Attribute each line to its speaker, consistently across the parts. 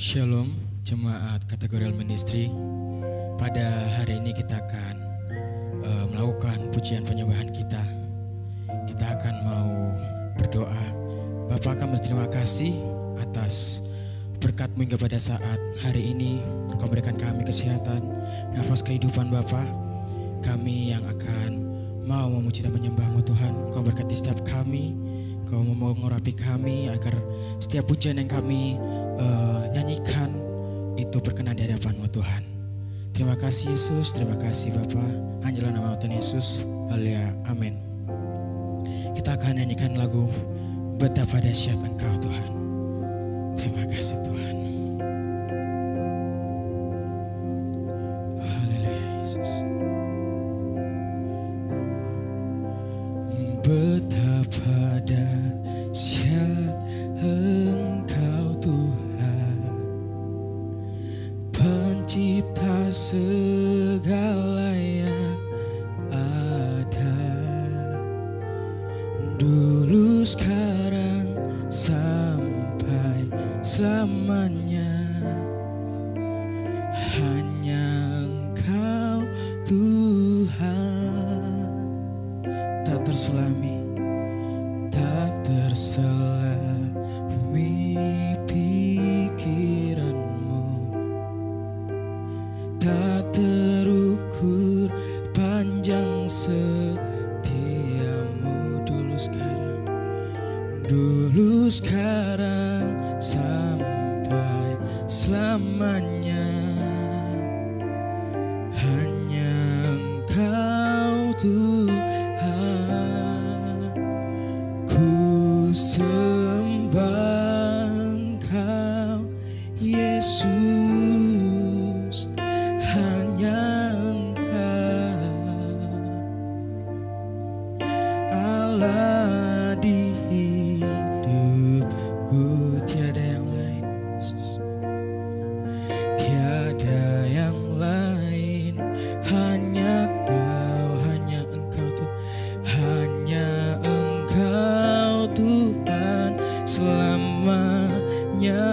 Speaker 1: Shalom, jemaat kategorial ministry. Pada hari ini kita akan melakukan pujian penyembahan kita. Kita akan mau berdoa. Bapak, kami berterima kasih atas berkat-Mu hingga pada saat hari ini. Engkau berikan kami kesehatan, nafas kehidupan Bapak. Kami yang akan mau memuji dan menyembah-Mu Tuhan. Engkau berkati setiap kami. Engkau mau mengurapi kami agar setiap pujian yang kami nyanyikan itu berkenan di hadapan-Mu Tuhan. Terima kasih Yesus, terima kasih Bapa. Hanyalah nama Tuhan Yesus. Haleluya, amin. Kita akan nyanyikan lagu Betapa Dahsyat Engkau Tuhan. Terima kasih Tuhan. Haleluya Yesus. Betapa dahsyat Engkau Tuhan, Pencipta segala yang ada, dulu sekarang sampai selamanya. Hanya Engkau Tuhan, tak terselami, tak terselami pikiran-Mu, tak terukur panjang setia-Mu. Dulu sekarang sampai selamanya. Hanya Engkau Tuhan, ku sembah Engkau Yesus. Hanya Engkau Allah di hidupku, tiada yang lain Yesus. Tiada yang lain, hanya Engkau Tuhan. Hanya Engkau Tuhan selamanya.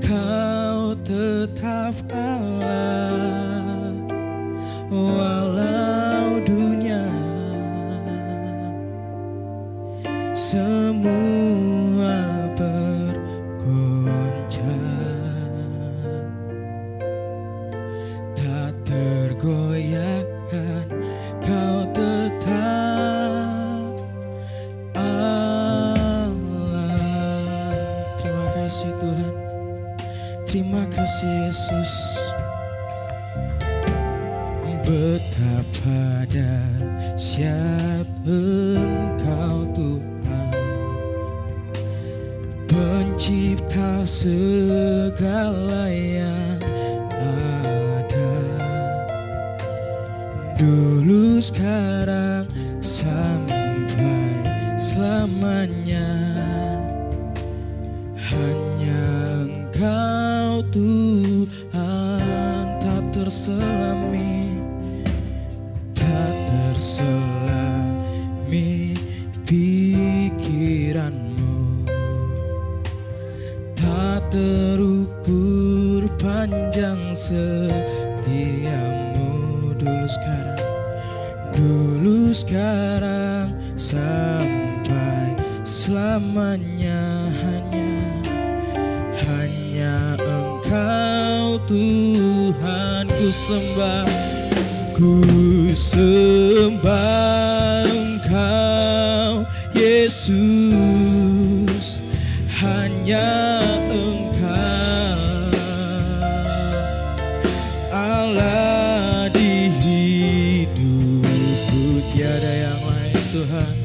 Speaker 1: Kau tetap Allah walau dunia semua bergoncang, tak tergoyahkan. Kau tetap Allah. Terima kasih Tuhan, terima kasih Yesus. Betapa dahsyat Engkau Tuhan, Pencipta segala yang ada, dulu sekarang sampai selamanya. Hanya Engkau Tuhan, tak terselami, tak terselami pikiran-Mu, tak terukur panjang setia-Mu. Dulu sekarang sampai selamanya. Hanya Engkau Tuhan, ku sembah Engkau Yesus. Hanya Engkau Allah di hidupku, tiada yang lain Tuhan,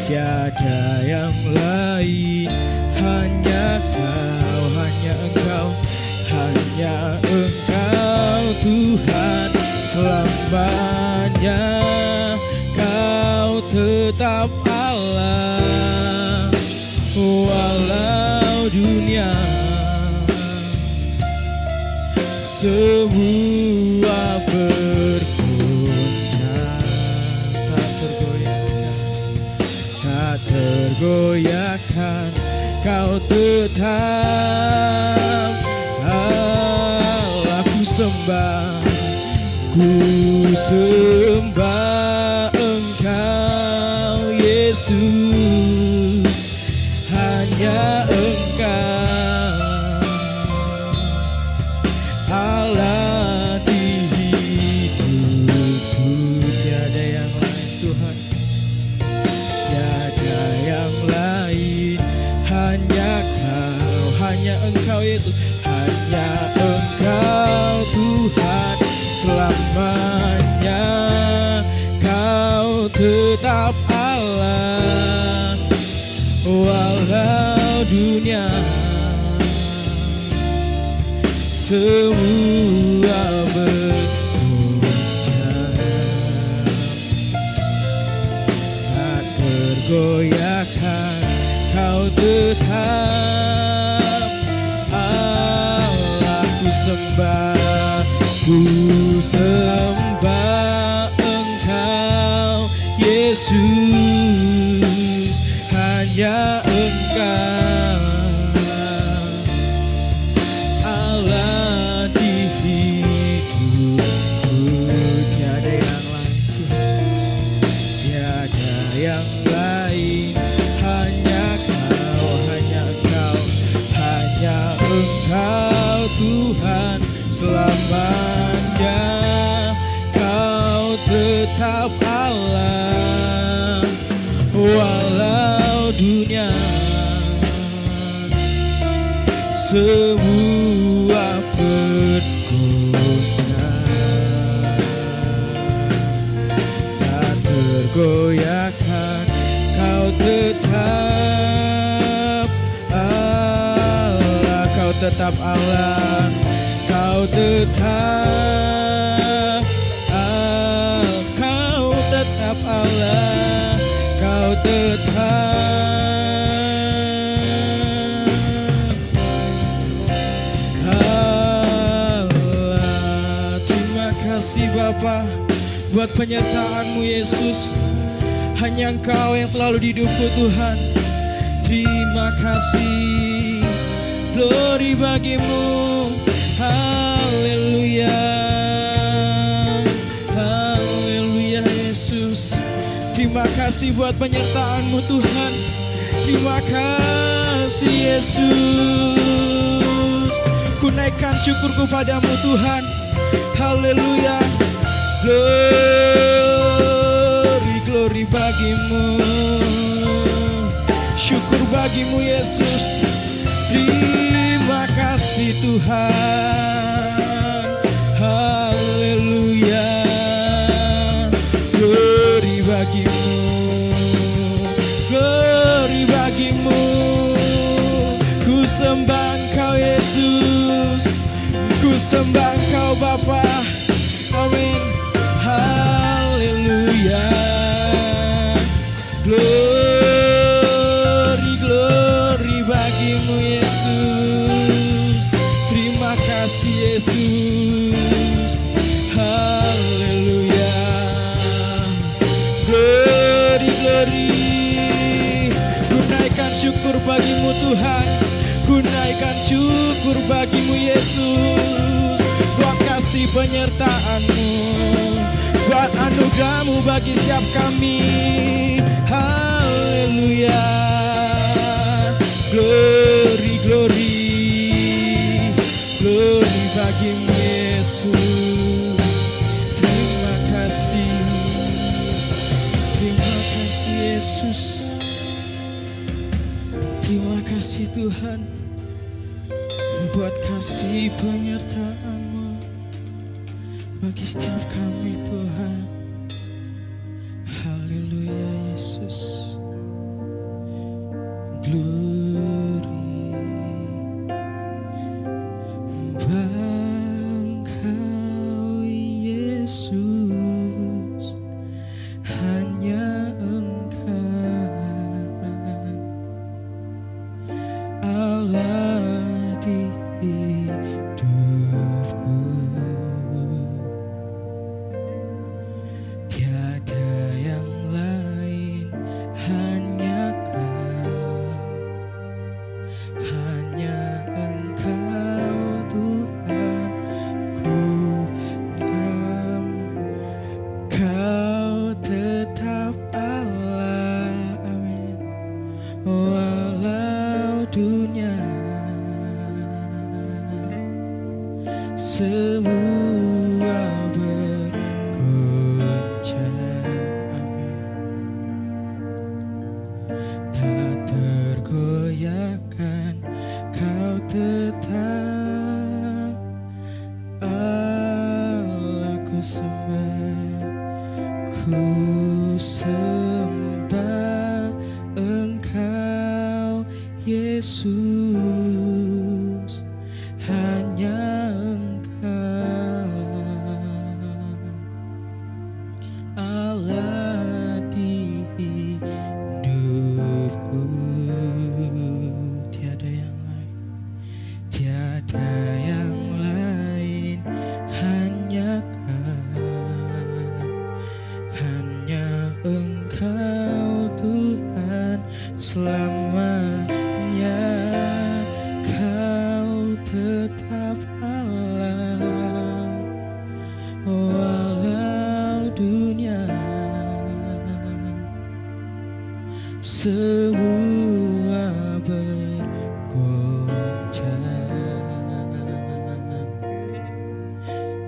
Speaker 1: tiada yang lain. Hanya Engkau, hanya Engkau Tuhan selamanya. Kau tetap Allah walau dunia semua bergoncang, tak tergoyahkan. Kau tetap Allah. Ku sembah Engkau Yesus, hanya Engkau Allah di hidupku. Tiada yang lain Tuhan, tiada yang lain, hanya Kau, hanya Engkau Yesus, hanya Engkau Tuhan selamanya. Kau tetap Allah walau dunia semua bergoncang, tak tergoyahkan. Kau tetap Allah. Ku sembah Engkau Yesus, hanya Engkau Allah di hidupku. Tiada yang lain, tiada yang lain, hanya Kau, hanya Engkau, hanya Engkau Tuhan selamanya. Kau tetap Allah walau dunia semua bergoncang, tak tergoyahkan. Kau tetap Allah, Kau tetap Allah, Kau tetap Kau tetap Allah, Kau tetap Allah. Terima kasih Bapa buat penyertaan-Mu Yesus, hanya Engkau yang selalu di hidupku Tuhan. Terima kasih, glory bagimu. Haleluya, haleluya Yesus. Terima kasih buat penyertaan-Mu Tuhan. Terima kasih Yesus. Ku naikkan syukurku padamu Tuhan. Haleluya, glory, glory bagimu. Syukur bagimu Yesus. Terima kasih Tuhan. Haleluya, glory bagimu, glory bagimu. Ku sembah Engkau Yesus, ku sembah Engkau Bapa. Amin. Haleluya, glory, glory bagimu Yesus. Terima kasih Yesus. Haleluya, glory, glory. Ku naikkan syukur bagimu Tuhan, ku naikkan syukur bagimu Yesus. Buat kasih penyertaan-Mu, buat anugerah-Mu bagi setiap kami. Haleluya, glory, glory, glory bagimu Yesus. Terima kasih Yesus. Terima kasih Tuhan buat kasih penyertaan-Mu bagi setiap kami Tuhan. Haleluya Yesus, glory Engkau Yesus, hanya Engkau Allah di hidupku. Tiada yang lain, hanya Kau dunia, semua bergoncang, tak tergoyahkan, Kau tetap Allah. Ku sembah Engkau Yesus, hanya Engkau Allah di hidupku. Tiada yang lain, tiada yang lain, hanya Engkau Tuhan selamanya. Kau tetap Allah, walau dunia semua bergoncang,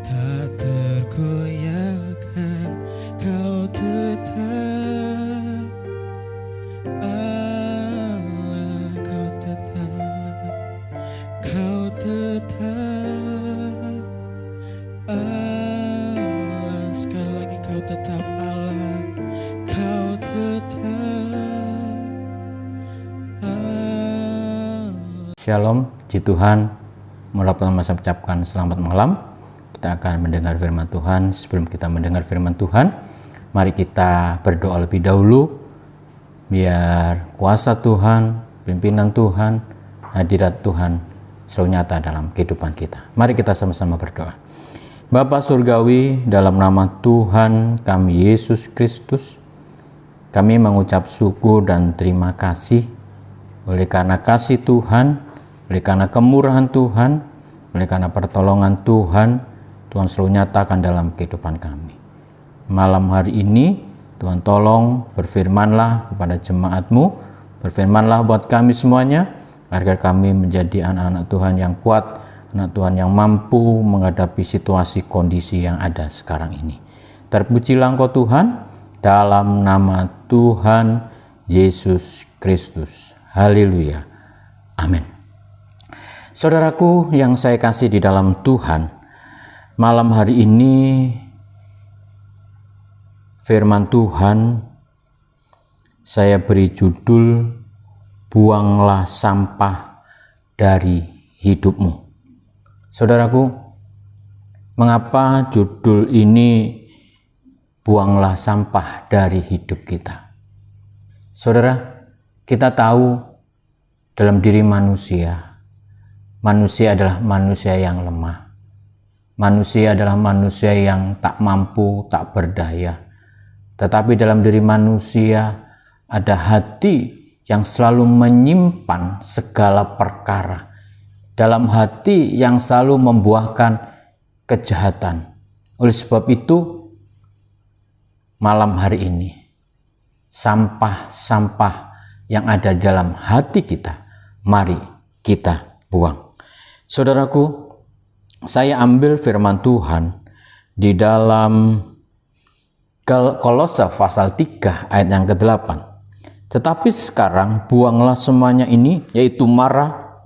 Speaker 1: tak tergoyahkan, Kau tetap Allah. Kau tetap Allah. Sekali lagi, Kau tetap Allah. Kau tetap Allah.
Speaker 2: Shalom, puji Tuhan. Mulai pertama saya ucapkan selamat malam. Kita akan mendengar firman Tuhan. Sebelum kita mendengar firman Tuhan, mari kita berdoa lebih dahulu, biar kuasa Tuhan, pimpinan Tuhan, hadirat Tuhan selalu nyata dalam kehidupan kita. Mari kita sama-sama berdoa. Bapa Surgawi, dalam nama Tuhan kami Yesus Kristus, kami mengucap syukur dan terima kasih oleh karena kasih Tuhan, oleh karena kemurahan Tuhan, oleh karena pertolongan Tuhan, Tuhan selalu nyatakan dalam kehidupan kami. Malam hari ini, Tuhan tolong berfirmanlah kepada jemaat-Mu, berfirmanlah buat kami semuanya, agar kami menjadi anak-anak Tuhan yang kuat, anak Tuhan yang mampu menghadapi situasi kondisi yang ada sekarang ini. Terpujilah Engkau Tuhan, dalam nama Tuhan Yesus Kristus. Haleluya. Amin. Saudaraku yang saya kasih di dalam Tuhan, malam hari ini firman Tuhan saya beri judul, buanglah sampah dari hidupmu. Saudaraku, mengapa judul ini buanglah sampah dari hidup kita? Saudara, kita tahu dalam diri manusia adalah manusia yang lemah. Manusia adalah manusia yang tak mampu, tak berdaya. Tetapi dalam diri manusia ada hati yang selalu menyimpan segala perkara. Dalam hati yang selalu membuahkan kejahatan. Oleh sebab itu, malam hari ini, sampah-sampah yang ada dalam hati kita, mari kita buang. Saudaraku, saya ambil firman Tuhan di dalam Kolose pasal 3 ayat yang ke-8. Tetapi sekarang buanglah semuanya ini, yaitu marah,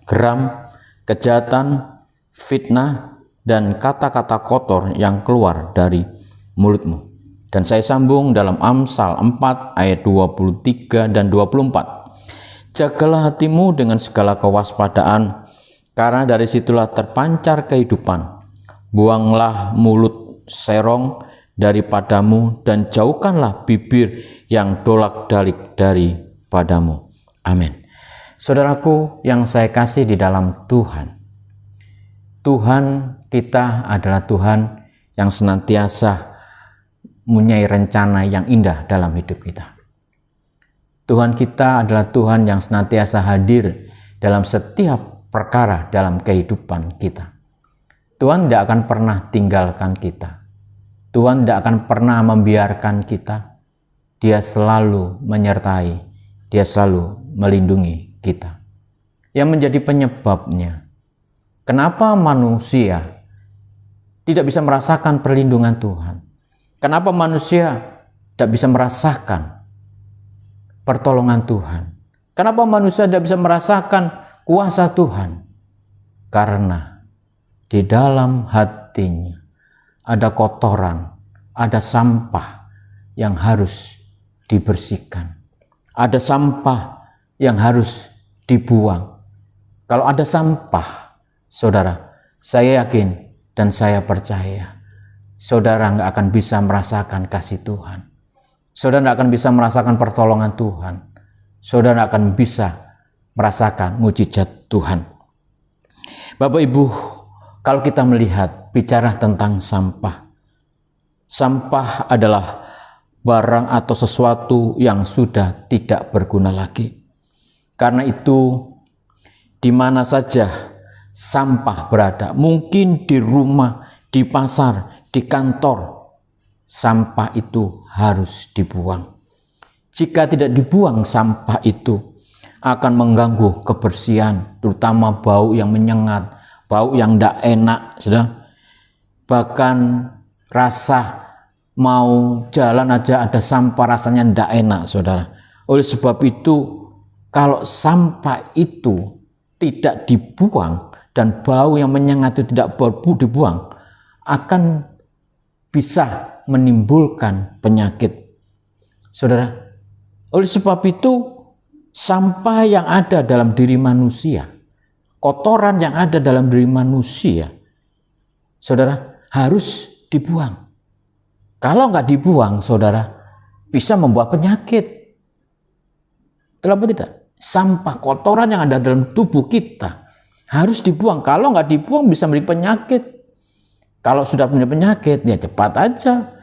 Speaker 2: geram, kejahatan, fitnah, dan kata-kata kotor yang keluar dari mulutmu. Dan saya sambung dalam Amsal 4 ayat 23 dan 24. Jagalah hatimu dengan segala kewaspadaan, karena dari situlah terpancar kehidupan. Buanglah mulut serong daripadamu, dan jauhkanlah bibir yang dolak-dalik daripadamu. Amin. Saudaraku yang saya kasih di dalam Tuhan, Tuhan kita adalah Tuhan yang senantiasa mempunyai rencana yang indah dalam hidup kita. Tuhan kita adalah Tuhan yang senantiasa hadir dalam setiap perkara dalam kehidupan kita. Tuhan tidak akan pernah tinggalkan kita. Tuhan tidak akan pernah membiarkan kita. Dia selalu menyertai, Dia selalu melindungi kita. yang menjadi penyebabnya. Kenapa manusia tidak bisa merasakan perlindungan Tuhan? Kenapa manusia tidak bisa merasakan pertolongan Tuhan? Kenapa manusia tidak bisa merasakan kuasa Tuhan? Karena di dalam hatinya ada kotoran, ada sampah yang harus dibersihkan. Ada sampah yang harus dibuang. Kalau ada sampah, saudara, saya yakin dan saya percaya, saudara nggak akan bisa merasakan kasih Tuhan. Saudara nggak akan bisa merasakan pertolongan Tuhan. Saudara akan bisa merasakan mujizat Tuhan. Bapak Ibu, kalau kita melihat bicara tentang sampah, sampah adalah barang atau sesuatu yang sudah tidak berguna lagi. Karena itu, di mana saja sampah berada, mungkin di rumah, di pasar, di kantor, sampah itu harus dibuang. Jika tidak dibuang, sampah itu akan mengganggu kebersihan, terutama bau yang menyengat, bau yang tidak enak, bahkan rasa mau jalan aja ada sampah rasanya tidak enak, saudara. Oleh sebab itu, kalau sampah itu tidak dibuang dan bau yang menyengat itu tidak dibuang, akan bisa menimbulkan penyakit, saudara. Oleh sebab itu, sampah yang ada dalam diri manusia, kotoran yang ada dalam diri manusia, saudara, harus dibuang. Kalau nggak dibuang, saudara, bisa membawa penyakit. Kenapa tidak? Sampah kotoran yang ada dalam tubuh kita harus dibuang. Kalau nggak dibuang bisa menjadi penyakit. Kalau sudah punya penyakit, ya cepat aja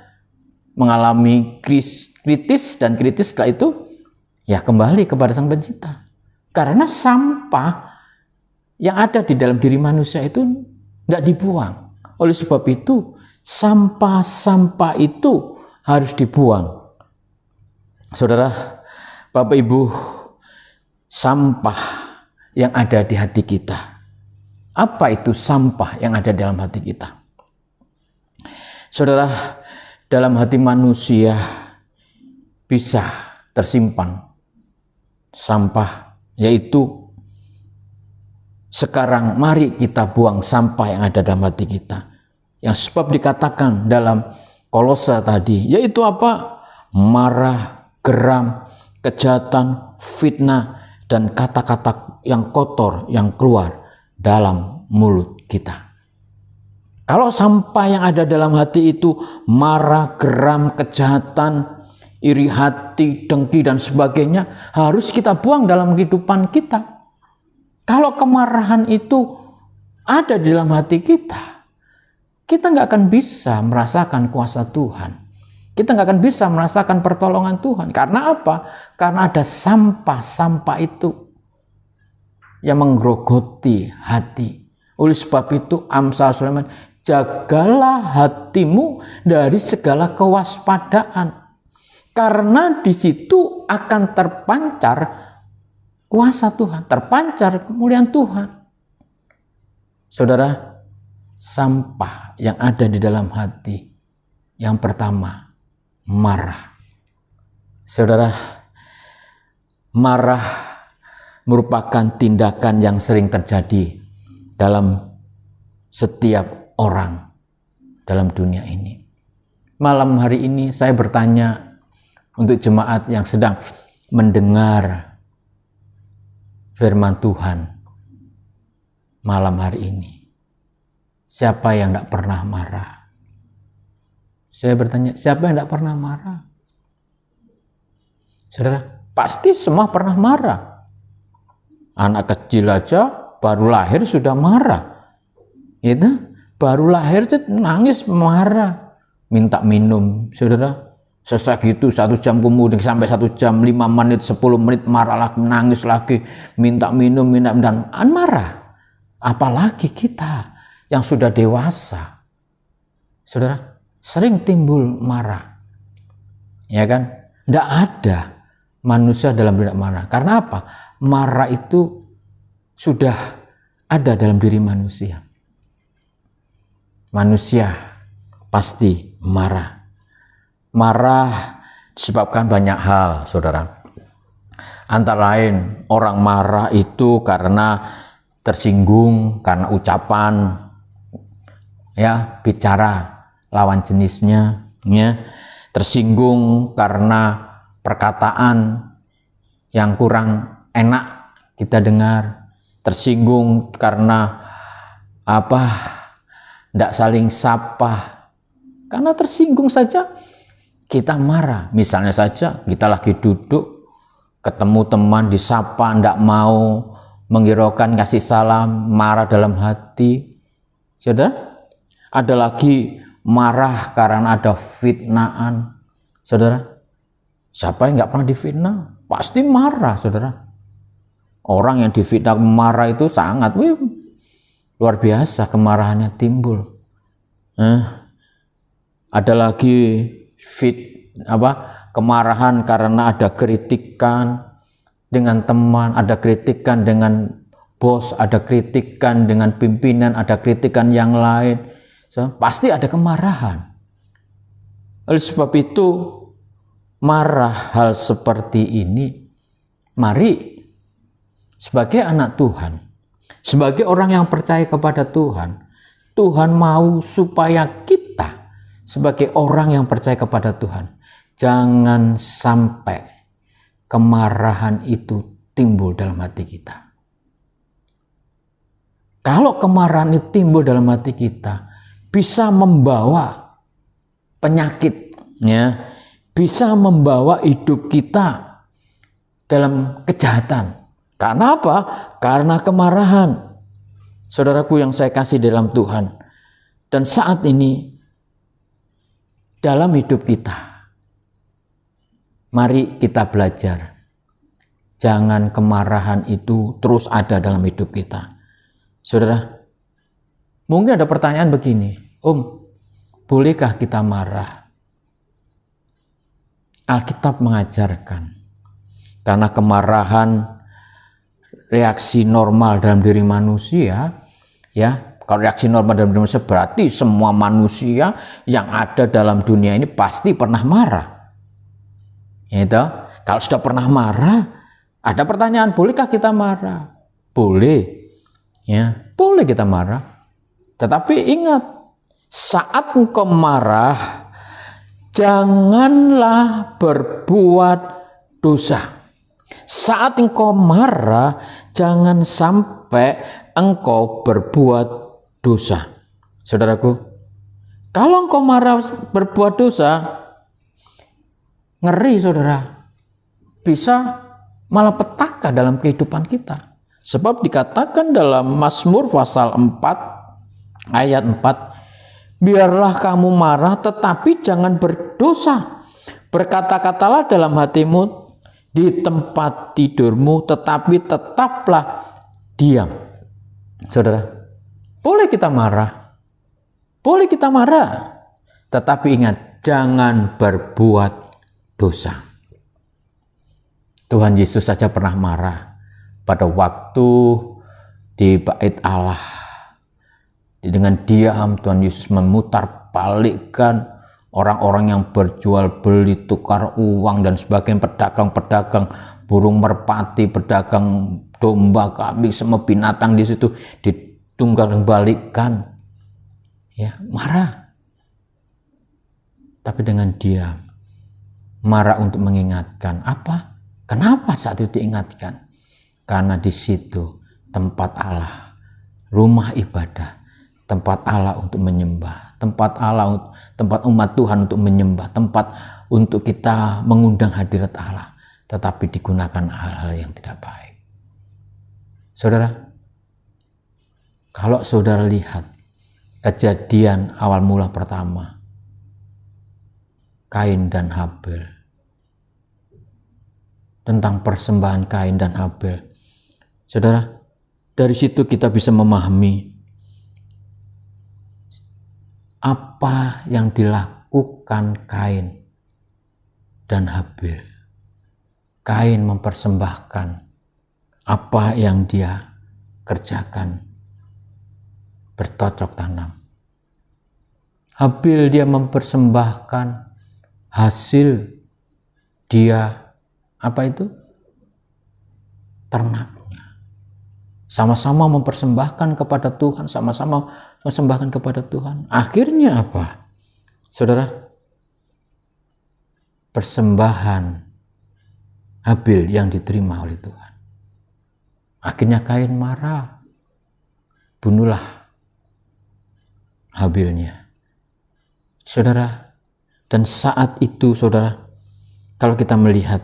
Speaker 2: mengalami kritis, dan kritis setelah itu ya kembali kepada Sang Pencipta. Karena sampah yang ada di dalam diri manusia itu tidak dibuang. Oleh sebab itu, sampah-sampah itu harus dibuang. Saudara, Bapak Ibu, sampah yang ada di hati kita. Apa itu sampah yang ada dalam hati kita? Saudara, dalam hati manusia bisa tersimpan sampah, yaitu sekarang mari kita buang sampah yang ada dalam hati kita. Yang sebab dikatakan dalam Kolose tadi, yaitu apa? Marah, geram, kejahatan, fitnah, dan kata-kata yang kotor yang keluar dalam mulut kita. Kalau sampah yang ada dalam hati itu marah, geram, kejahatan, iri hati, dengki, dan sebagainya, harus kita buang dalam kehidupan kita. Kalau kemarahan itu ada di dalam hati kita, kita nggak akan bisa merasakan kuasa Tuhan. Kita nggak akan bisa merasakan pertolongan Tuhan. Karena apa? Karena ada sampah-sampah itu yang menggerogoti hati. Oleh sebab itu, Amsal Sulaiman, jagalah hatimu dari segala kewaspadaan. Karena di situ akan terpancar kuasa Tuhan, terpancar kemuliaan Tuhan. Saudara, sampah yang ada di dalam hati, yang pertama, marah. Saudara, marah merupakan tindakan yang sering terjadi dalam setiap orang dalam dunia ini. Malam hari ini saya bertanya untuk jemaat yang sedang mendengar firman Tuhan malam hari ini. Siapa yang tidak pernah marah? Saya bertanya, siapa yang tidak pernah marah? Saudara, pasti semua pernah marah. Anak kecil aja baru lahir sudah marah. Itu baru lahir itu nangis marah, minta minum. Saudara, sesak gitu 1 jam kemudian sampai 1 jam, 5 menit, 10 menit marah lagi, nangis lagi, minta minum, dan marah. Apalagi kita yang sudah dewasa, saudara, sering timbul marah, ya kan? Tidak ada manusia dalam tidak marah. Karena apa? Marah itu sudah ada dalam diri manusia. Manusia pasti marah. Marah disebabkan banyak hal, saudara. Antara lain, orang marah itu karena tersinggung, karena ucapan, ya, bicara lawan jenisnya, ya. Tersinggung karena perkataan yang kurang enak kita dengar, tersinggung karena tidak saling sapa, karena tersinggung saja kita marah. Misalnya saja kita lagi duduk, ketemu teman disapa, tidak mau menghiraukan, kasih salam, marah dalam hati. Saudara, ada lagi marah karena ada fitnaan. Saudara, siapa yang nggak pernah difitnah? Pasti marah, saudara. Orang yang difitnah marah itu sangat luar biasa, kemarahannya timbul. Ada lagi kemarahan karena ada kritikan dengan teman, ada kritikan dengan bos, ada kritikan dengan pimpinan, ada kritikan yang lain. Pasti ada kemarahan. Oleh sebab itu, marah hal seperti ini, mari sebagai anak Tuhan, sebagai orang yang percaya kepada Tuhan, Tuhan mau supaya kita sebagai orang yang percaya kepada Tuhan, jangan sampai kemarahan itu timbul dalam hati kita. Kalau kemarahan itu timbul dalam hati kita, bisa membawa penyakit, ya, bisa membawa hidup kita dalam kejahatan. Karena apa? Karena kemarahan. Saudaraku yang saya kasih dalam Tuhan, dan saat ini dalam hidup kita, mari kita belajar. Jangan kemarahan itu terus ada dalam hidup kita. Saudara, mungkin ada pertanyaan begini, bolehkah kita marah? Alkitab mengajarkan, karena kemarahan reaksi normal dalam diri manusia, ya. Kalau reaksi normal dalam diri manusia berarti semua manusia yang ada dalam dunia ini pasti pernah marah. Gitu. Kalau sudah pernah marah, ada pertanyaan, bolehkah kita marah? Boleh. Ya, boleh kita marah. Tetapi ingat, saat engkau marah, janganlah berbuat dosa. Saat engkau marah, jangan sampai engkau berbuat dosa. Saudaraku, kalau engkau marah berbuat dosa, ngeri saudara, bisa malapetaka dalam kehidupan kita. Sebab dikatakan dalam Mazmur pasal 4 ayat 4, biarlah kamu marah tetapi jangan berdosa. Berkata-katalah dalam hatimu di tempat tidurmu, tetapi tetaplah diam. Saudara, boleh kita marah, boleh kita marah, tetapi ingat, jangan berbuat dosa. Tuhan Yesus saja pernah marah pada waktu di bait Allah. Dengan diam Tuhan Yesus memutar balikkan orang-orang yang berjual beli, tukar uang dan sebagainya, pedagang-pedagang burung merpati, pedagang domba, kambing, semua binatang di situ ditunggang balikkan. Ya, marah. Tapi dengan diam. Marah untuk mengingatkan. Apa? Kenapa saat itu diingatkan? Karena di situ tempat Allah, rumah ibadah, tempat Allah untuk menyembah, tempat Allah, tempat umat Tuhan untuk menyembah, tempat untuk kita mengundang hadirat Allah, tetapi digunakan hal-hal yang tidak baik. Saudara, kalau saudara lihat kejadian awal mula pertama, Kain dan Habel, tentang persembahan Kain dan Habel, saudara, dari situ kita bisa memahami apa yang dilakukan Kain dan Habel. Kain mempersembahkan apa yang dia kerjakan, bercocok tanam. Habil dia mempersembahkan hasil dia ternaknya. Sama-sama mempersembahkan kepada Tuhan, sama-sama mempersembahkan kepada Tuhan. Akhirnya apa? Saudara, persembahan Habil yang diterima oleh Tuhan. Akhirnya Kain marah, bunuhlah Habilnya. Saudara, dan saat itu saudara, kalau kita melihat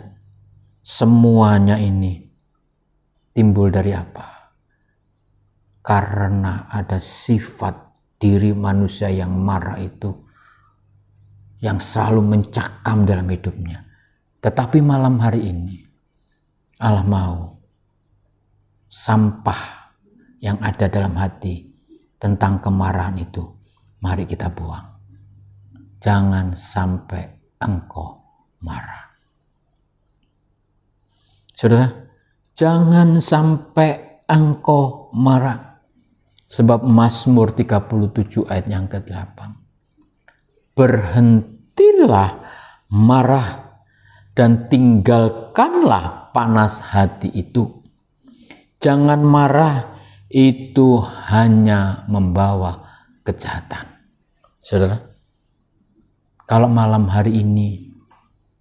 Speaker 2: semuanya ini timbul dari apa? Karena ada sifat diri manusia yang marah itu yang selalu mencakam dalam hidupnya. Tetapi malam hari ini Allah mau sampah yang ada dalam hati tentang kemarahan itu, mari kita buang. Jangan sampai engkau marah. Saudara, jangan sampai engkau marah. Sebab Mazmur 37 ayat yang ke-8. Berhentilah marah dan tinggalkanlah panas hati itu. Jangan marah, itu hanya membawa kejahatan. Saudara, kalau malam hari ini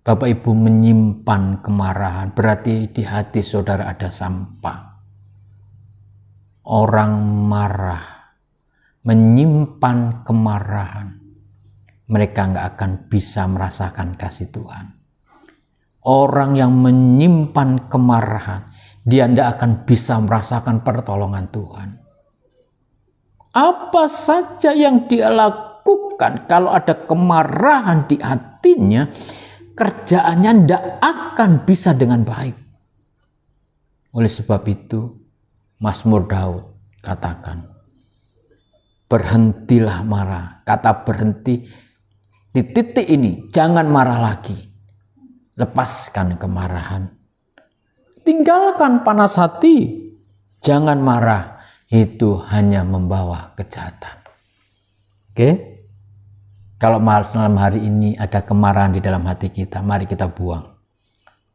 Speaker 2: Bapak Ibu menyimpan kemarahan, berarti di hati saudara ada sampah. Orang marah, menyimpan kemarahan, mereka nggak akan bisa merasakan kasih Tuhan. Orang yang menyimpan kemarahan, dia tidak akan bisa merasakan pertolongan Tuhan. Apa saja yang dia lakukan, kalau ada kemarahan di hatinya, kerjaannya tidak akan bisa dengan baik. Oleh sebab itu, Mazmur Daud katakan, berhentilah marah. Kata berhenti, di titik ini, jangan marah lagi. Lepaskan kemarahan. Tinggalkan panas hati. Jangan marah. Itu hanya membawa kejahatan. Oke? Kalau malam hari ini ada kemarahan di dalam hati kita, mari kita buang.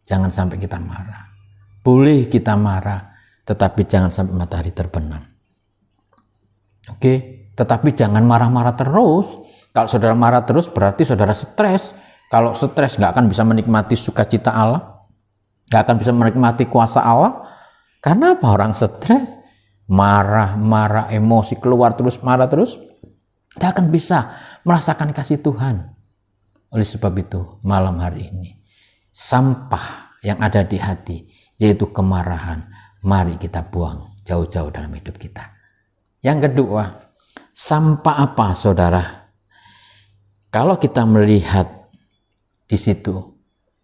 Speaker 2: Jangan sampai kita marah. Boleh kita marah, tetapi jangan sampai matahari terbenam. Oke? Tetapi jangan marah-marah terus. Kalau saudara marah terus berarti saudara stres. Kalau stres nggak akan bisa menikmati sukacita Allah, nggak akan bisa menikmati kuasa Allah. Karena apa? Orang stres, marah, emosi keluar terus, marah terus, nggak akan bisa merasakan kasih Tuhan. Oleh sebab itu, malam hari ini, sampah yang ada di hati, yaitu kemarahan, mari kita buang jauh-jauh dalam hidup kita. Yang kedua, sampah apa saudara? Kalau kita melihat di situ,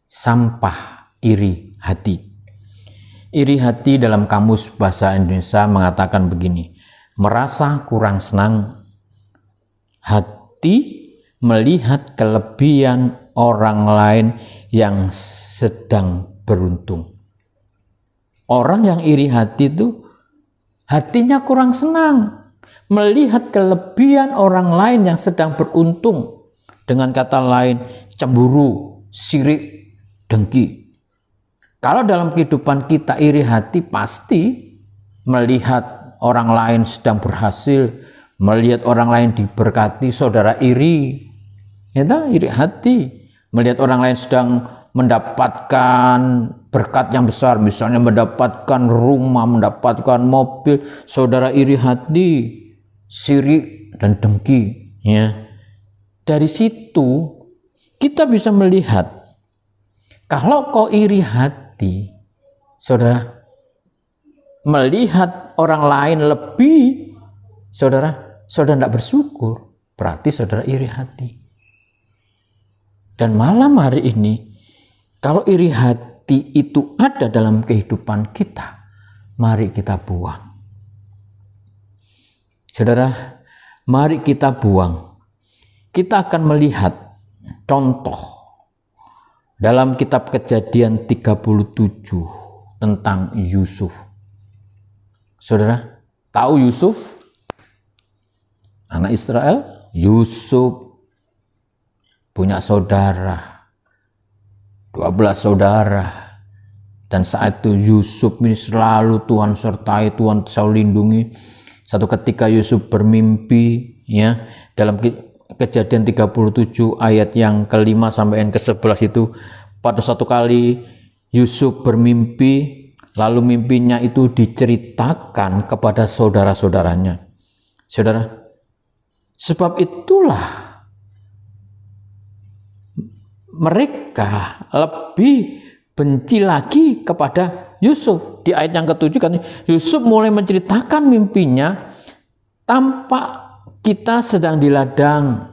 Speaker 2: sampah iri hati. Iri hati dalam kamus bahasa Indonesia mengatakan begini, merasa kurang senang hati melihat kelebihan orang lain yang sedang beruntung. Orang yang iri hati itu hatinya kurang senang melihat kelebihan orang lain yang sedang beruntung. Dengan kata lain, cemburu, sirik, dengki. Kalau dalam kehidupan kita iri hati, pasti melihat orang lain sedang berhasil, melihat orang lain diberkati, saudara iri. Iri hati. Melihat orang lain sedang mendapatkan berkat yang besar, misalnya mendapatkan rumah, mendapatkan mobil, saudara iri hati, sirik dan dengki. Dari situ kita bisa melihat, kalau kau iri hati, saudara, melihat orang lain lebih, saudara tidak bersyukur, berarti saudara iri hati. Dan malam hari ini, kalau iri hati itu ada dalam kehidupan kita, mari kita buang. Saudara, mari kita buang. Kita akan melihat contoh dalam kitab Kejadian 37 tentang Yusuf. Saudara, tahu Yusuf? Anak Israel, Yusuf punya saudara, 12 saudara. Dan saat itu Yusuf ini selalu Tuhan sertai, Tuhan selalu lindungi. Satu ketika Yusuf bermimpi, ya, dalam Kejadian 37 ayat yang ke-5 sampai yang ke-11 itu, pada satu kali Yusuf bermimpi, lalu mimpinya itu diceritakan kepada saudara-saudaranya. Saudara, sebab itulah mereka lebih benci lagi kepada Yusuf. Di ayat yang ke-7 kan Yusuf mulai menceritakan mimpinya, tampak kita sedang di ladang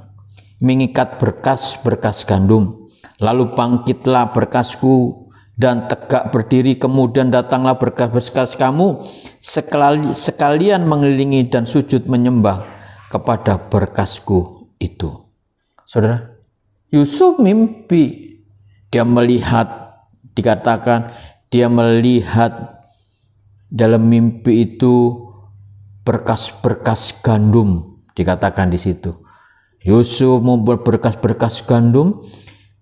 Speaker 2: mengikat berkas-berkas gandum. Lalu bangkitlah berkasku dan tegak berdiri, kemudian datanglah berkas-berkas kamu sekalian mengelilingi dan sujud menyembah kepada berkasku itu. Saudara, Yusuf mimpi, dia melihat, dikatakan dia melihat dalam mimpi itu berkas-berkas gandum, dikatakan di situ. Yusuf membuat berkas-berkas gandum.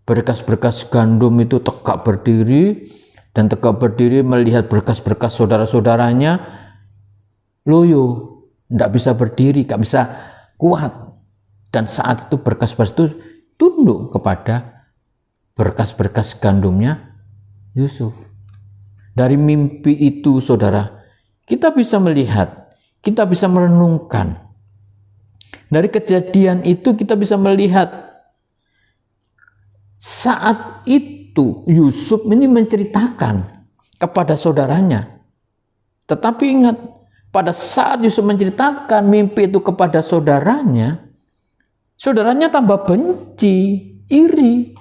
Speaker 2: Berkas-berkas gandum itu tegak berdiri, dan tegak berdiri melihat berkas-berkas saudara-saudaranya loyo, tidak bisa berdiri, tidak bisa kuat. Dan saat itu berkas-berkas itu tunduk kepada berkas-berkas gandumnya Yusuf. Dari mimpi itu, saudara, kita bisa melihat, kita bisa merenungkan. Dari kejadian itu kita bisa melihat saat itu Yusuf ini menceritakan kepada saudaranya. Tetapi ingat, pada saat Yusuf menceritakan mimpi itu kepada saudaranya, saudaranya tambah benci, iri.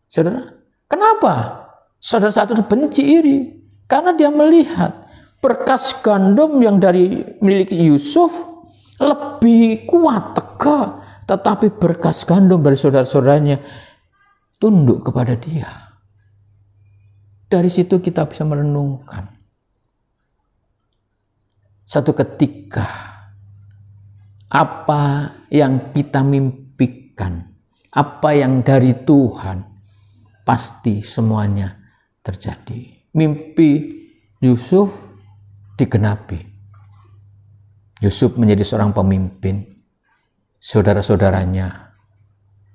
Speaker 2: Saudara, kenapa? Saudara saat itu benci, iri. Karena dia melihat berkas gandum yang dari milik Yusuf lebih kuat, tegak. Tetapi berkas gandum dari saudara-saudaranya tunduk kepada dia. Dari situ kita bisa merenungkan. Satu ketika, apa yang kita mimpikan, apa yang dari Tuhan, pasti semuanya terjadi. Mimpi Yusuf digenapi. Yusuf menjadi seorang pemimpin. Saudara-saudaranya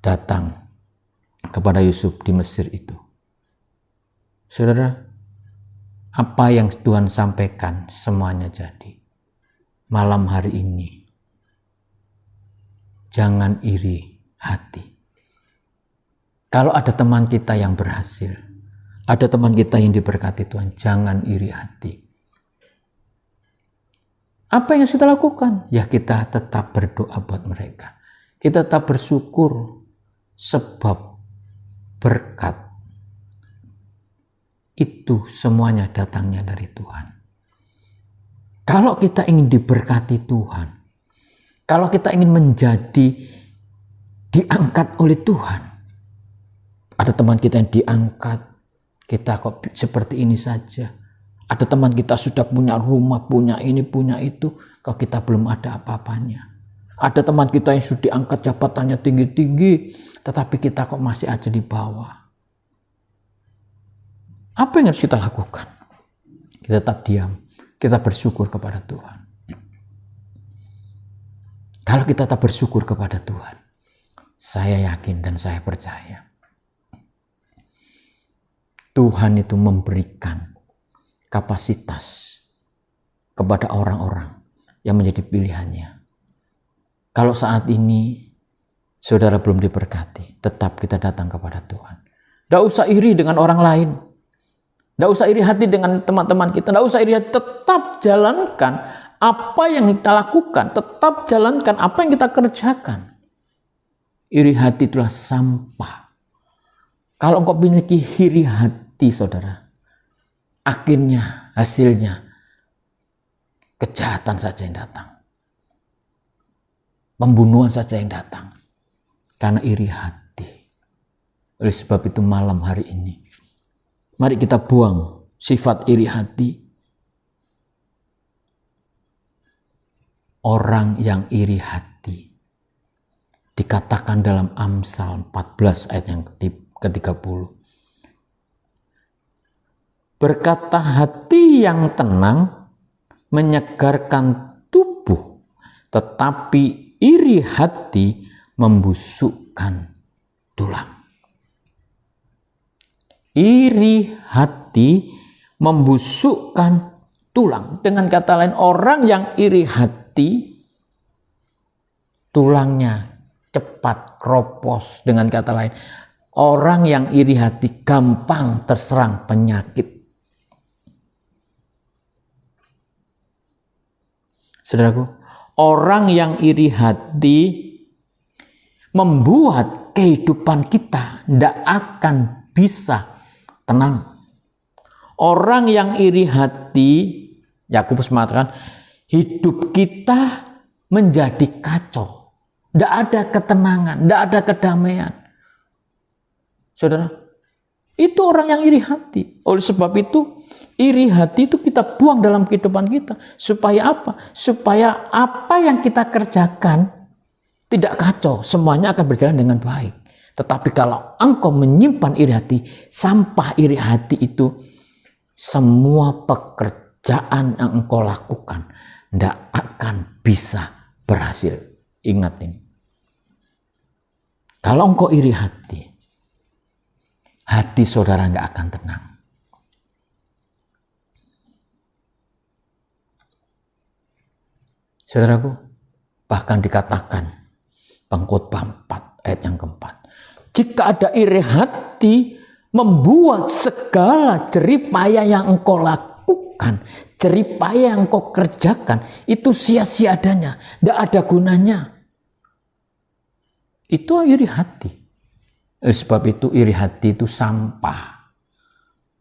Speaker 2: datang kepada Yusuf di Mesir itu. Saudara, apa yang Tuhan sampaikan semuanya jadi. Malam hari ini, jangan iri hati. Kalau ada teman kita yang berhasil, ada teman kita yang diberkati Tuhan, jangan iri hati. Apa yang kita lakukan? Ya, kita tetap berdoa buat mereka. Kita tetap bersyukur sebab berkat itu semuanya datangnya dari Tuhan. Kalau kita ingin diberkati Tuhan, kalau kita ingin menjadi diangkat oleh Tuhan, ada teman kita yang diangkat, kita kok seperti ini saja. Ada teman kita sudah punya rumah, punya ini, punya itu, kalau kita belum ada apa-apanya. Ada teman kita yang sudah diangkat jabatannya tinggi-tinggi, tetapi kita kok masih aja di bawah. Apa yang harus kita lakukan? Kita tetap diam, kita bersyukur kepada Tuhan. Kalau kita tetap bersyukur kepada Tuhan, saya yakin dan saya percaya, Tuhan itu memberikan kapasitas kepada orang-orang yang menjadi pilihannya. Kalau saat ini saudara belum diberkati, tetap kita datang kepada Tuhan. Tidak usah iri dengan orang lain. Tidak usah iri hati dengan teman-teman kita. Tidak usah iri hati. Tetap jalankan apa yang kita lakukan. Tetap jalankan apa yang kita kerjakan. Iri hati itulah sampah. Kalau engkau memiliki iri hati, saudara, akhirnya, hasilnya, kejahatan saja yang datang. Pembunuhan saja yang datang. Karena iri hati. Oleh sebab itu malam hari ini, mari kita buang sifat iri hati. orang yang iri hati. Dikatakan dalam Amsal 14 ayat yang ke-30. Berkata hati yang tenang menyegarkan tubuh, tetapi iri hati membusukkan tulang. Iri hati membusukkan tulang. Dengan kata lain, orang yang iri hati, tulangnya cepat kropos. Dengan kata lain, orang yang iri hati gampang terserang penyakit. Saudaraku, orang yang iri hati membuat kehidupan kita tidak akan bisa tenang. Orang yang iri hati, Yakobus mengatakan, hidup kita menjadi kacau. Tidak ada ketenangan, tidak ada kedamaian. Saudara, itu orang yang iri hati. Oleh sebab itu, iri hati itu kita buang dalam kehidupan kita. Supaya apa? Supaya apa yang kita kerjakan tidak kacau. Semuanya akan berjalan dengan baik. Tetapi kalau engkau menyimpan iri hati, sampah iri hati itu, semua pekerjaan yang engkau lakukan tidak akan bisa berhasil. Ingat ini. Kalau engkau iri hati saudara nggak akan tenang. Saudaraku, bahkan dikatakan Pengkhotbah 4 ayat yang keempat. Jika ada iri hati membuat segala jeripaya yang engkau lakukan, jeripaya yang engkau kerjakan, itu sia-sia adanya, tidak ada gunanya. Itu iri hati. Sebab itu iri hati itu sampah.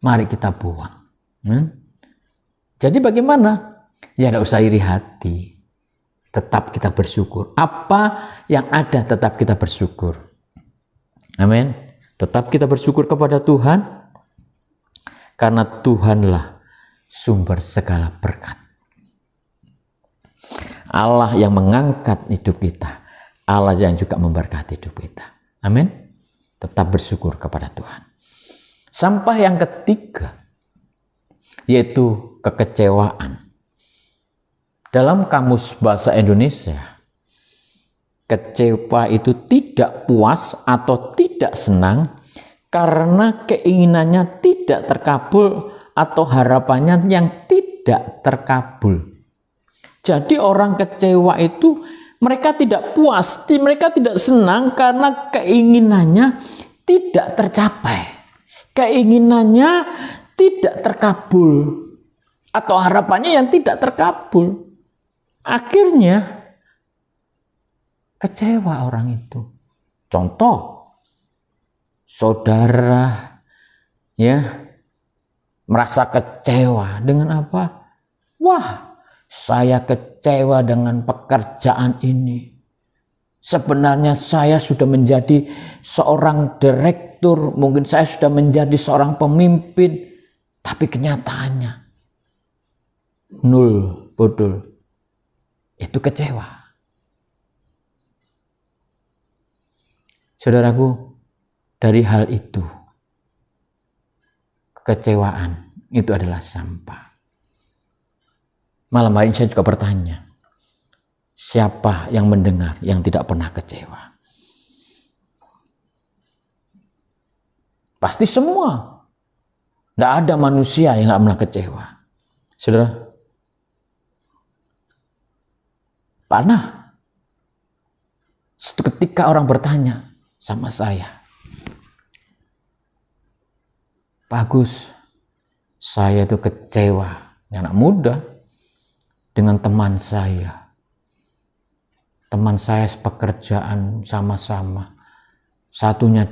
Speaker 2: Mari kita buang. Jadi bagaimana? Ya tidak usah iri hati. Tetap kita bersyukur. Apa yang ada tetap kita bersyukur. Amin. Tetap kita bersyukur kepada Tuhan. Karena Tuhanlah sumber segala berkat. Allah yang mengangkat hidup kita. Allah yang juga memberkati hidup kita. Amin. Tetap bersyukur kepada Tuhan. Sampah yang ketiga, yaitu kekecewaan. Dalam Kamus Bahasa Indonesia, kecewa itu tidak puas atau tidak senang karena keinginannya tidak terkabul atau harapannya yang tidak terkabul. Jadi orang kecewa itu mereka tidak puas, mereka tidak senang karena keinginannya tidak tercapai. Keinginannya tidak terkabul atau harapannya yang tidak terkabul. Akhirnya kecewa orang itu. Contoh, saudara merasa kecewa dengan apa? Wah, saya kecewa dengan pekerjaan ini. Sebenarnya saya sudah menjadi seorang direktur, mungkin saya sudah menjadi seorang pemimpin, tapi kenyataannya nol, bodol. Itu kecewa. Saudaraku, dari hal itu, kekecewaan itu adalah sampah. Malam hari ini saya juga bertanya, siapa yang mendengar yang tidak pernah kecewa? Pasti semua. Tidak ada manusia yang tidak pernah kecewa. Saudara, pernah ketika orang bertanya sama saya, Pak Agus, saya itu kecewa, anak muda, dengan teman saya. Teman saya sepekerjaan sama-sama. Satunya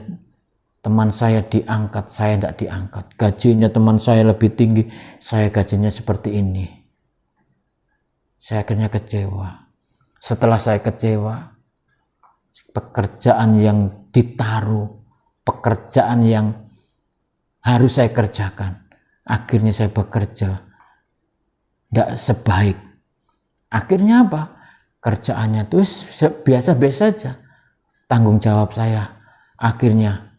Speaker 2: teman saya diangkat, saya tidak diangkat. Gajinya teman saya lebih tinggi, saya gajinya seperti ini. Saya akhirnya kecewa. Setelah saya kecewa, pekerjaan yang ditaruh, pekerjaan yang harus saya kerjakan, akhirnya saya bekerja tidak sebaik. Akhirnya apa? kerjaannya itu biasa-biasa aja. Tanggung jawab saya akhirnya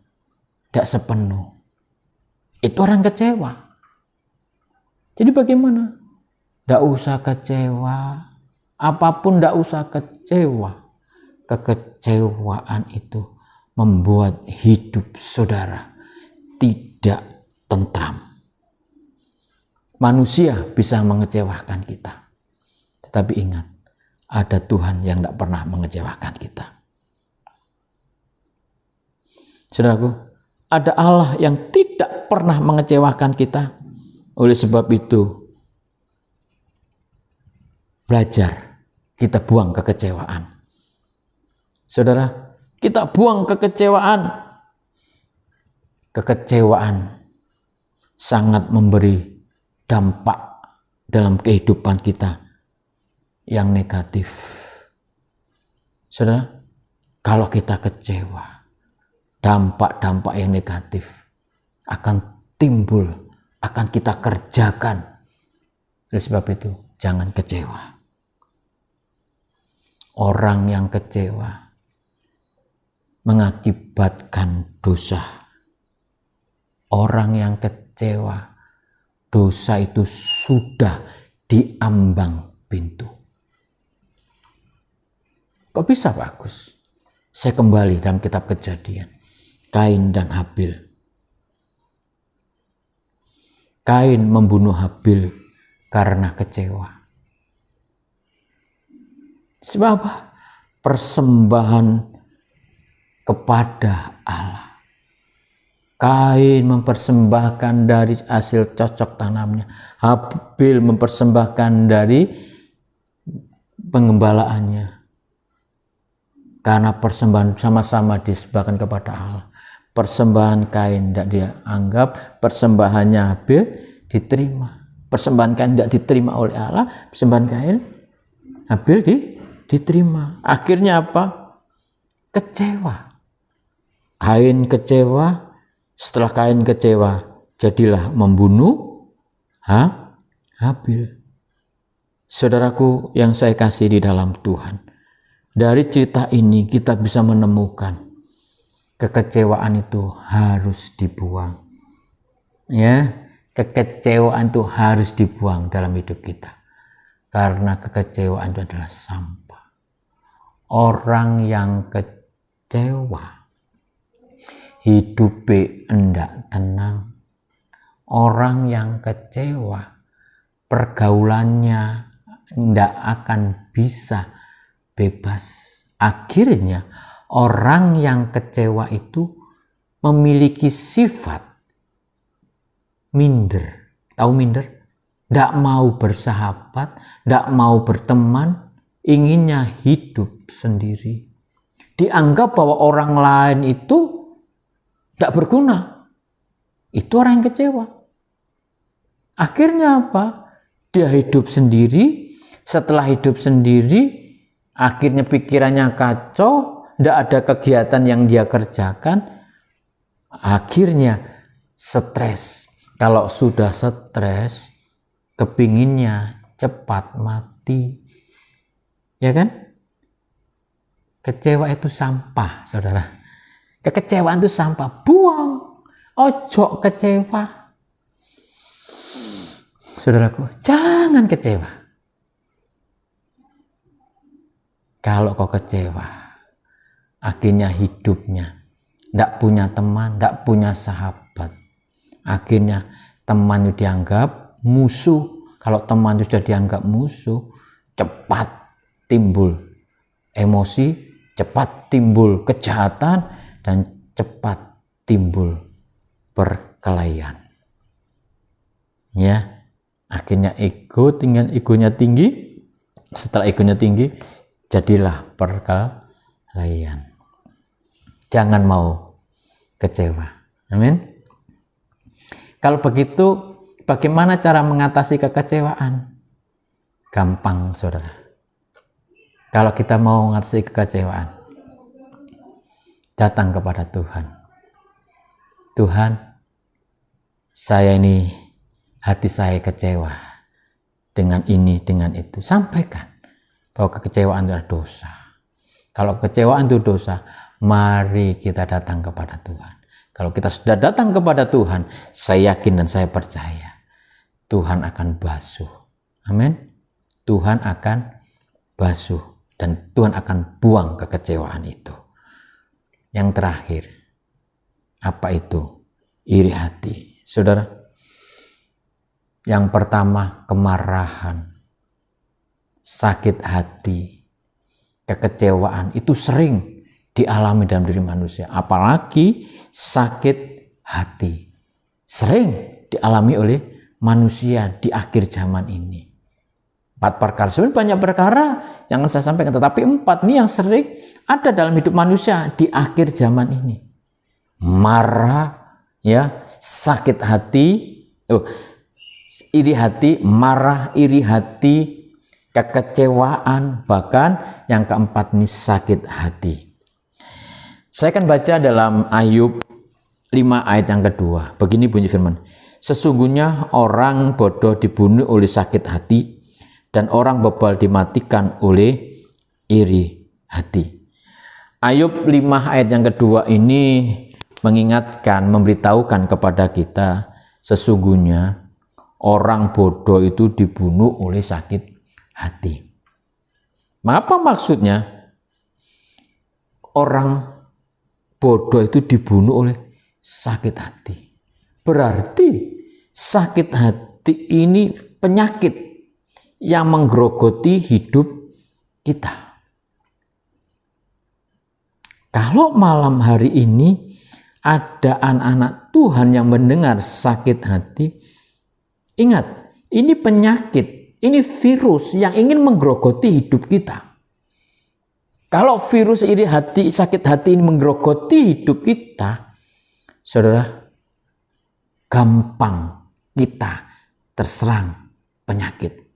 Speaker 2: tidak sepenuh. Itu orang kecewa. Jadi bagaimana? Tidak usah kecewa. Apapun tidak usah kecewa. Kekecewaan itu membuat hidup saudara tidak tentram. Manusia bisa mengecewakan kita. Tetapi ingat, ada Tuhan yang tidak pernah mengecewakan kita. Saudaraku, ada Allah yang tidak pernah mengecewakan kita. Oleh sebab itu, belajar kita buang kekecewaan. Saudara, kita buang kekecewaan. Kekecewaan sangat memberi dampak dalam kehidupan kita yang negatif. Saudara, kalau kita kecewa, dampak-dampak yang negatif akan timbul, akan kita kerjakan. Oleh sebab itu, jangan kecewa. Orang yang kecewa mengakibatkan dosa. Orang yang kecewa, dosa itu sudah diambang pintu. Kok bisa Pak Agus? Saya kembali dalam kitab Kejadian. Kain dan Habil. Kain membunuh Habil karena kecewa. Sebab apa? Persembahan kepada Allah. Kain mempersembahkan dari hasil cocok tanamnya. Habil mempersembahkan dari pengembalaannya. Karena persembahan sama-sama disembahkan kepada Allah. Persembahan Kain tidak dianggap, persembahannya Habil diterima. Persembahan Kain tidak diterima oleh Allah, persembahan Kain Habil diterima. Akhirnya apa? Kecewa. Kain kecewa. Setelah Kain kecewa, jadilah membunuh Habil. Saudaraku yang saya kasih di dalam Tuhan, dari cerita ini kita bisa menemukan kekecewaan itu harus dibuang. Ya, kekecewaan itu harus dibuang dalam hidup kita. Karena kekecewaan itu adalah sampah. Orang yang kecewa, hidupnya enggak tenang. Orang yang kecewa, pergaulannya enggak akan bisa bebas. Akhirnya orang yang kecewa itu memiliki sifat minder. Tahu minder? Tidak mau bersahabat, tidak mau berteman, inginnya hidup sendiri. Dianggap bahwa orang lain itu tidak berguna. Itu orang yang kecewa. Akhirnya apa? Dia hidup sendiri. Setelah hidup sendiri, akhirnya pikirannya kacau, tidak ada kegiatan yang dia kerjakan. Akhirnya stres. Kalau sudah stres, kepinginnya cepat mati. Ya kan? Kecewa itu sampah, saudara. Kekecewaan itu sampah. Buang. Ojo kecewa. Saudaraku, jangan kecewa. Kalau kau kecewa, akhirnya hidupnya tidak punya teman, tidak punya sahabat. Akhirnya teman itu dianggap musuh. Kalau teman itu sudah dianggap musuh, cepat timbul emosi, cepat timbul kejahatan, dan cepat timbul perkelahian. Ya, akhirnya egonya tinggi. Setelah egonya tinggi, jadilah perkelahian. Jangan mau kecewa. Amin. Kalau begitu, bagaimana cara mengatasi kekecewaan? Gampang, saudara. Kalau kita mau mengatasi kekecewaan, datang kepada Tuhan. Tuhan, saya ini, hati saya kecewa dengan ini, dengan itu. Sampaikan. bahwa kekecewaan itu adalah dosa. Kalau kekecewaan itu dosa, mari kita datang kepada Tuhan. Kalau kita sudah datang kepada Tuhan, saya yakin dan saya percaya Tuhan akan basuh. Amin. Tuhan akan basuh dan Tuhan akan buang kekecewaan itu. Yang terakhir, apa itu? Iri hati. Saudara, yang pertama kemarahan, sakit hati, kekecewaan itu sering dialami dalam diri manusia. Apalagi sakit hati sering dialami oleh manusia di akhir zaman ini. 4 perkara, sebenarnya banyak perkara yang saya sampaikan, tetapi 4 ini yang sering ada dalam hidup manusia di akhir zaman ini. Marah, ya, sakit hati, iri hati, marah, iri hati, kekecewaan, bahkan yang keempat ini sakit hati. Saya akan baca dalam Ayub 5 ayat yang kedua. Begini bunyi firman. Sesungguhnya orang bodoh dibunuh oleh sakit hati, dan orang bebal dimatikan oleh iri hati. Ayub 5 ayat yang kedua ini mengingatkan, memberitahukan kepada kita, sesungguhnya orang bodoh itu dibunuh oleh sakit hati. Apa maksudnya? Orang bodoh itu dibunuh oleh sakit hati. Berarti sakit hati ini penyakit yang menggerogoti hidup kita. Kalau malam hari ini ada anak-anak Tuhan yang mendengar sakit hati, ingat, ini penyakit, ini virus yang ingin menggerogoti hidup kita. Kalau virus iri hati, sakit hati ini menggerogoti hidup kita, saudara, gampang kita terserang penyakit.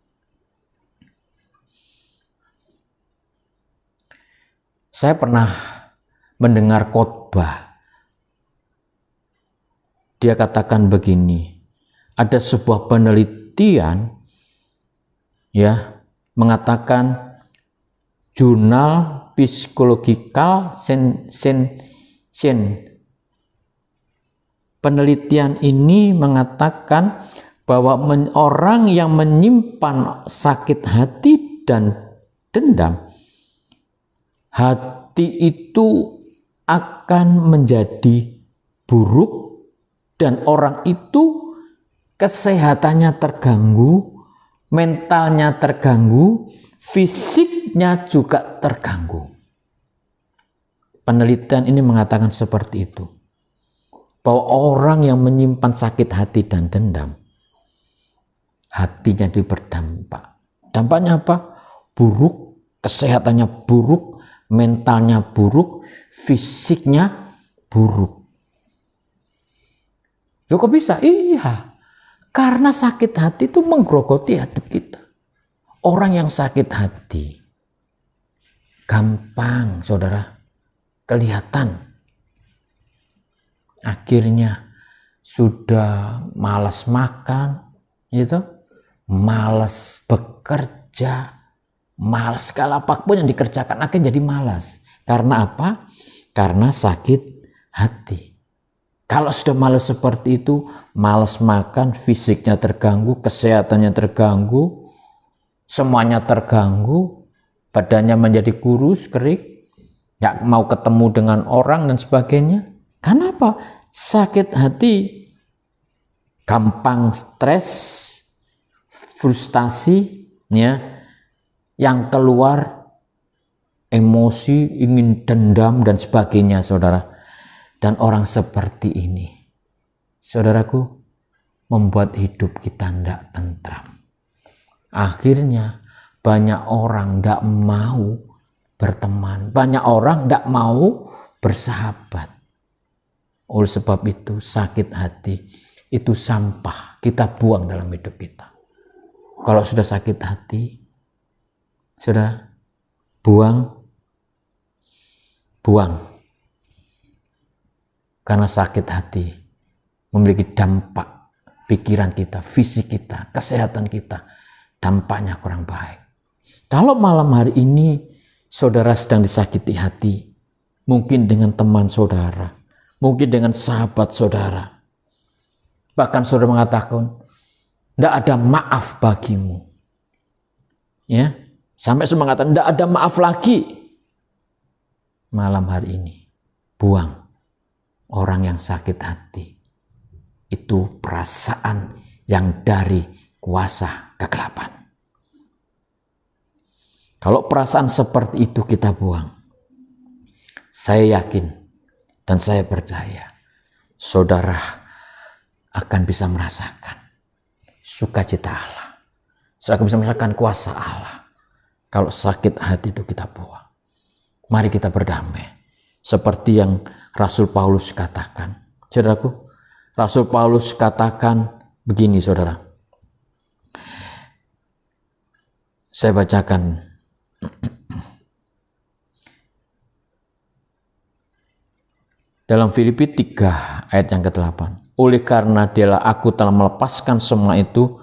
Speaker 2: Saya pernah mendengar khotbah. Dia katakan begini, ada sebuah penelitian ya mengatakan jurnal Psychological Science. Penelitian ini mengatakan bahwa orang yang menyimpan sakit hati dan dendam, hati itu akan menjadi buruk dan orang itu kesehatannya terganggu, mentalnya terganggu, fisiknya juga terganggu. Penelitian ini mengatakan seperti itu. Bahwa orang yang menyimpan sakit hati dan dendam, hatinya itu berdampak. Dampaknya apa? Buruk, kesehatannya buruk, mentalnya buruk, fisiknya buruk. Loh kok bisa? Iya, karena sakit hati itu menggerogoti hidup kita. Orang yang sakit hati, gampang saudara, kelihatan. Akhirnya sudah malas makan, gitu, malas bekerja, malas segala apapun yang dikerjakan akhirnya jadi malas. Karena apa? Karena sakit hati. Kalau sudah malas seperti itu, malas makan, fisiknya terganggu, kesehatannya terganggu, semuanya terganggu, badannya menjadi kurus, kering, gak mau ketemu dengan orang dan sebagainya. Kenapa? Sakit hati, gampang stres, frustasi, ya. Yang keluar emosi, ingin dendam dan sebagainya, saudara. Dan orang seperti ini, saudaraku, membuat hidup kita tidak tentram. Akhirnya banyak orang tidak mau berteman, banyak orang tidak mau bersahabat. Oleh sebab itu sakit hati itu sampah, kita buang dalam hidup kita. Kalau sudah sakit hati, saudara, buang. Karena sakit hati memiliki dampak pikiran kita, fisik kita, kesehatan kita, dampaknya kurang baik. Kalau malam hari ini saudara sedang disakiti hati, mungkin dengan teman saudara, mungkin dengan sahabat saudara, bahkan saudara mengatakan, tidak ada maaf bagimu. Ya, sampai saudara mengatakan, tidak ada maaf lagi. Malam hari ini, buang orang yang sakit hati. Itu perasaan yang dari kuasa kegelapan. Kalau perasaan seperti itu kita buang, saya yakin dan saya percaya saudara akan bisa merasakan sukacita Allah. Saudara akan bisa merasakan kuasa Allah. Kalau sakit hati itu kita buang. Mari kita berdamai. Seperti yang Rasul Paulus katakan. Saudaraku, Rasul Paulus katakan begini saudara. Saya bacakan. Dalam Filipi 3 ayat yang ke-8. Oleh karena dialah aku telah melepaskan semua itu,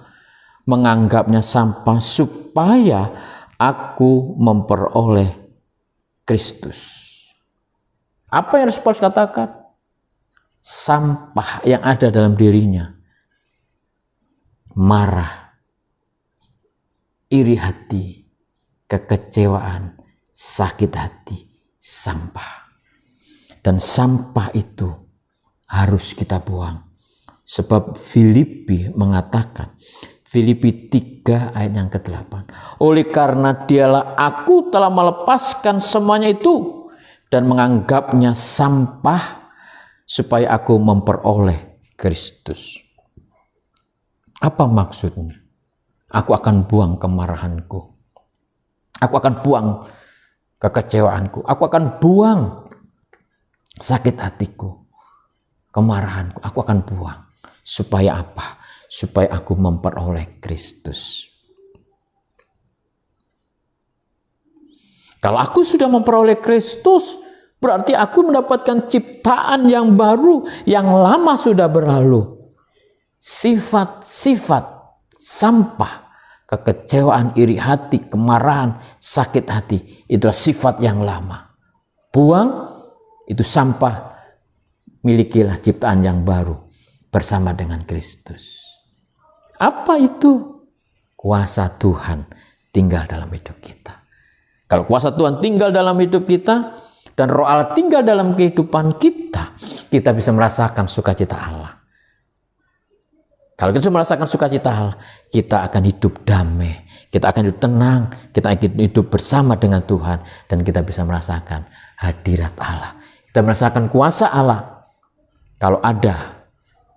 Speaker 2: menganggapnya sampah supaya aku memperoleh Kristus. Apa yang Rasul Paulus katakan? Sampah yang ada dalam dirinya. Marah, iri hati, kekecewaan, sakit hati, sampah. Dan sampah itu harus kita buang. Sebab Filipi mengatakan, Filipi 3 ayat yang ke-8. Oleh karena dialah aku telah melepaskan semuanya itu dan menganggapnya sampah supaya aku memperoleh Kristus. Apa maksudnya? Aku akan buang kemarahanku. Aku akan buang kekecewaanku. Aku akan buang sakit hatiku, kemarahanku. Aku akan buang. Supaya apa? Supaya aku memperoleh Kristus. Kalau aku sudah memperoleh Kristus, berarti aku mendapatkan ciptaan yang baru, yang lama sudah berlalu. Sifat-sifat sampah, kekecewaan, iri hati, kemarahan, sakit hati, itulah sifat yang lama. Buang, itu sampah, milikilah ciptaan yang baru bersama dengan Kristus. Apa itu? Kuasa Tuhan tinggal dalam hidup kita. Kalau kuasa Tuhan tinggal dalam hidup kita dan Roh Allah tinggal dalam kehidupan kita, kita bisa merasakan sukacita Allah. Kalau kita merasakan sukacita Allah, kita akan hidup damai, kita akan hidup tenang, kita akan hidup bersama dengan Tuhan, dan kita bisa merasakan hadirat Allah. Kita merasakan kuasa Allah. Kalau ada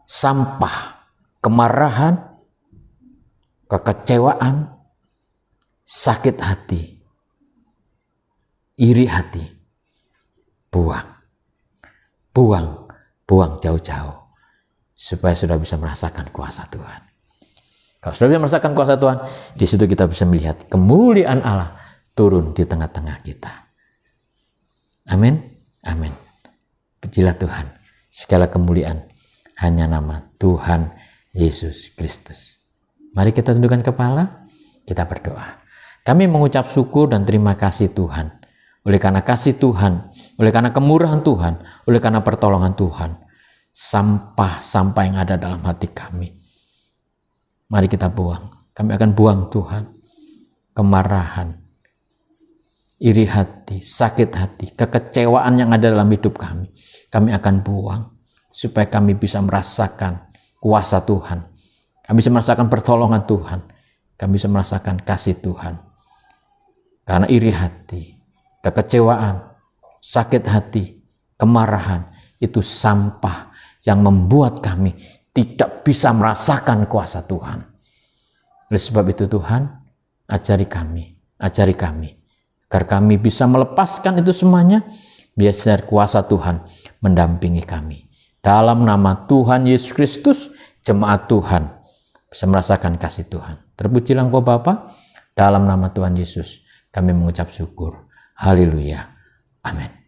Speaker 2: sampah, kemarahan, kekecewaan, sakit hati, iri hati, buang jauh-jauh. Supaya sudah bisa merasakan kuasa Tuhan. Kalau sudah bisa merasakan kuasa Tuhan, di situ kita bisa melihat kemuliaan Allah turun di tengah-tengah kita. Amin. Amin. Pujilah Tuhan. Segala kemuliaan hanya nama Tuhan Yesus Kristus. Mari kita tundukkan kepala, kita berdoa. Kami mengucap syukur dan terima kasih Tuhan. Oleh karena kasih Tuhan, oleh karena kemurahan Tuhan, oleh karena pertolongan Tuhan. Sampah-sampah yang ada dalam hati kami, mari kita buang. Kami akan buang Tuhan kemarahan, iri hati, sakit hati, kekecewaan yang ada dalam hidup kami. Kami akan buang supaya kami bisa merasakan kuasa Tuhan. Kami bisa merasakan pertolongan Tuhan. Kami bisa merasakan kasih Tuhan. Karena iri hati, kekecewaan, sakit hati, kemarahan itu sampah yang membuat kami tidak bisa merasakan kuasa Tuhan. Oleh sebab itu Tuhan, ajari kami, agar kami bisa melepaskan itu semuanya, biar kuasa Tuhan mendampingi kami. Dalam nama Tuhan Yesus Kristus, jemaat Tuhan bisa merasakan kasih Tuhan. Terpujilah Engkau Bapa, dalam nama Tuhan Yesus kami mengucap syukur. Haleluya. Amin.